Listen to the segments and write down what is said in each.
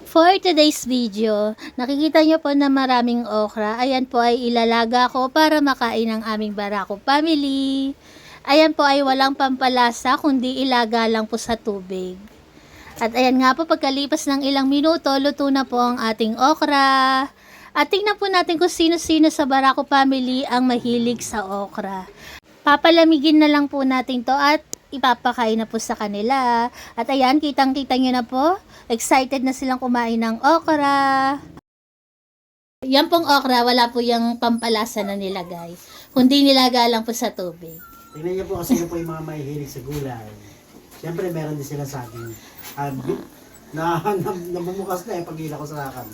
For today's video, nakikita nyo po na maraming okra. Ayan po ay ilalaga ko para makain ng aming Barako family. Ayan po ay walang pampalasa kundi ilaga lang po sa tubig. At ayan nga po, pagkalipas ng ilang minuto, luto na po ang ating okra. At tingnan po natin kung sino-sino sa Barako family ang mahilig sa okra. Papalamigin na lang po natin to at ipapakain na po sa kanila. At ayan, kitang-kita nyo na po. Excited na silang kumain ng okra. Yan pong okra, wala po yung pampalasa na nilagay. Kundi nilaga lang po sa tubig. Tingnan niyo po kasi po yung mga mahihilig sa gulay. Siyempre meron din sila sa akin. Namumukas na pag-ila ko sa akin.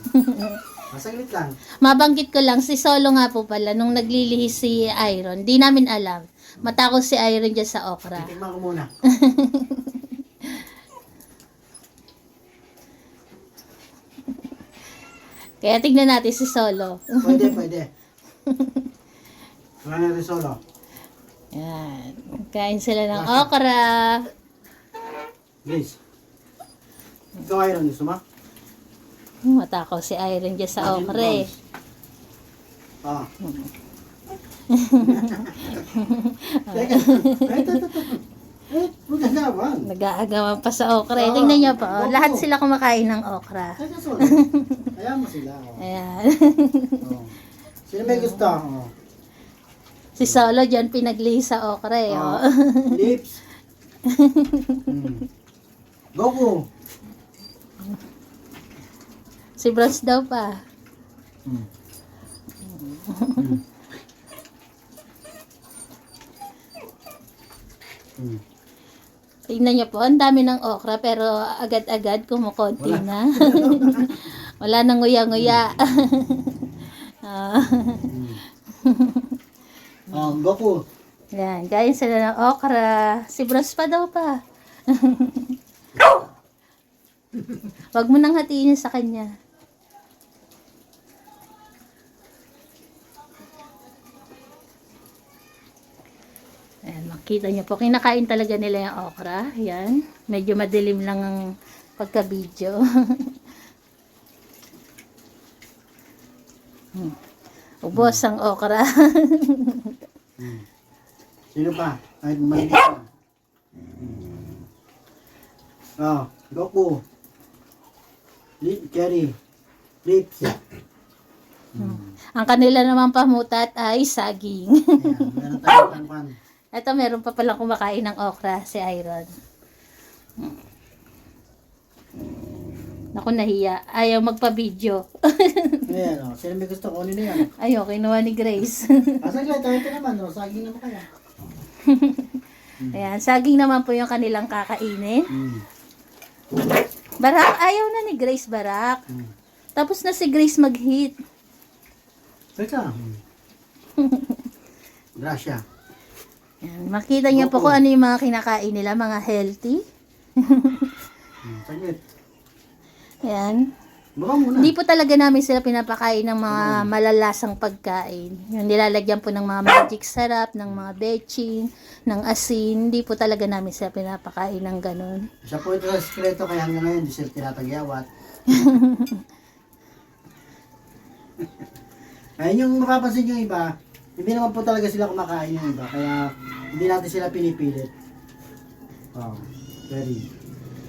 Masaglit lang. Mabanggit ko lang, si Solo nga po pala, nung naglilihis si Iron, di namin alam. Matakot si Iron dyan sa okra. Titikman ko muna. Kaya tignan natin si Solo. Pwede. Wala na rin solo. Yan. Kain sila ng okra. Please. Ikaw Iron, gusto mo? Matakaw si Iron dyan sa okra eh. Ah. Teka. Ito. Magagawan. Nag-aagawan pa sa okra. Tingnan niyo po. Lahat sila kumakain ng okra. Teka, solo. Ayan mo sila. Ayan. Oh. Sino may gusto? Oh. Si Solo dyan pinaglihis sa okra eh. Oh. Lips. Goku. Si Bronze daw pa. Tingnan niyo po, ang dami ng okra pero agad-agad kumukonti na. Wala nang nguya-nguya. Goku. Yan, kain sila ng okra. Si Bros pa daw pa. Wag mo nang hatiin sa kanya. Ayan, makita niyo po, kinakain talaga nila yung okra. Yan, medyo madilim lang ang pagka-video. Ubos ang okra. Sino pa? Ay, maliit pa. Goku. Kerry. Lips. Ang kanila naman pamutat ay saging. Ayan, meron tayong panpan. Ito, meron pa palang kumakain ng okra, si Iron. Naku, nahiya. Ayaw magpa-video. Ayan, sino may gusto ko? Ano na yan? Ayaw, kinuha ni Grace. Saglit, ito naman. Saging naman kaya. Ayan, saging naman po yung kanilang kakainin. Barak, ayaw na ni Grace, Barak. Tapos na si Grace mag-hit. Teka. Gracia. Ayan, makita niyo po kung ano yung mga kinakain nila, mga healthy. Saglit. Ayan. Baka muna. Hindi po talaga namin sila pinapakain ng mga malalasang pagkain. Yung nilalagyan po ng mga magic sarap, ng mga betchin, ng asin. Hindi po talaga namin sila pinapakain ng ganun. Siya po ito sa sikreto kaya hanggang ngayon di sila tinatagyawat. Ayun yung mapapansin yung iba, hindi naman po talaga sila kumakain yung iba, kaya hindi natin sila pinipilit. Oh, very.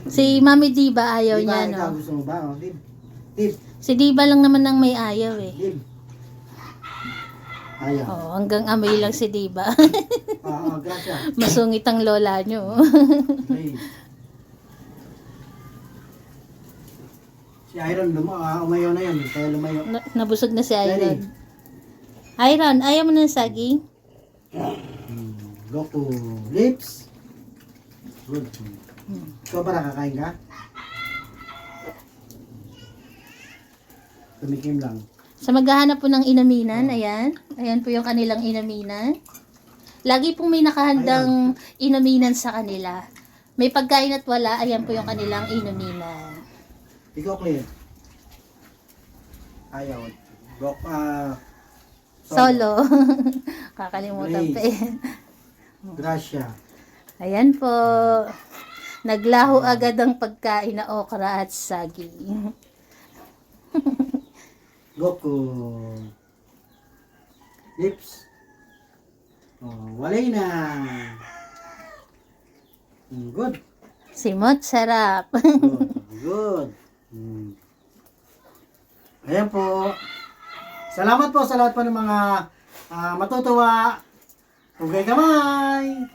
Si Mami Diba ayaw Diba, niya, ikaw no? gusto mo ba? Oh, Dib. Dib. Si Diba lang naman ang may ayaw, eh. Dib. Ayaw. Oo, hanggang amoy lang si Diba. Gracia. Masungit ang lola nyo. Please. Si Iron, umayaw na yan, kaya lumayo. Nabusog na si Iron. Iron, ayaw mo ng saging? Goku. Lips. Good. Ikaw ba nakakain ka? Tumikim lang. Sa maghahanap po ng inaminan, ayan. Ayan po yung kanilang inaminan. Lagi pong may nakahandang inaminan sa kanila. May pagkain at wala, ayan po yung kanilang inaminan. Ikaw, Claire. Ayaw. Solo. Kakalimutan pa eh. Gracia. Ayan po. Naglaho agad ang pagkain na okra at saging. Goku. Lips. Oh, walay na. Good. Simot, sarap. Good. Good. Ayan po. Salamat po sa lahat po ng mga matutuwa. Tugay kamay.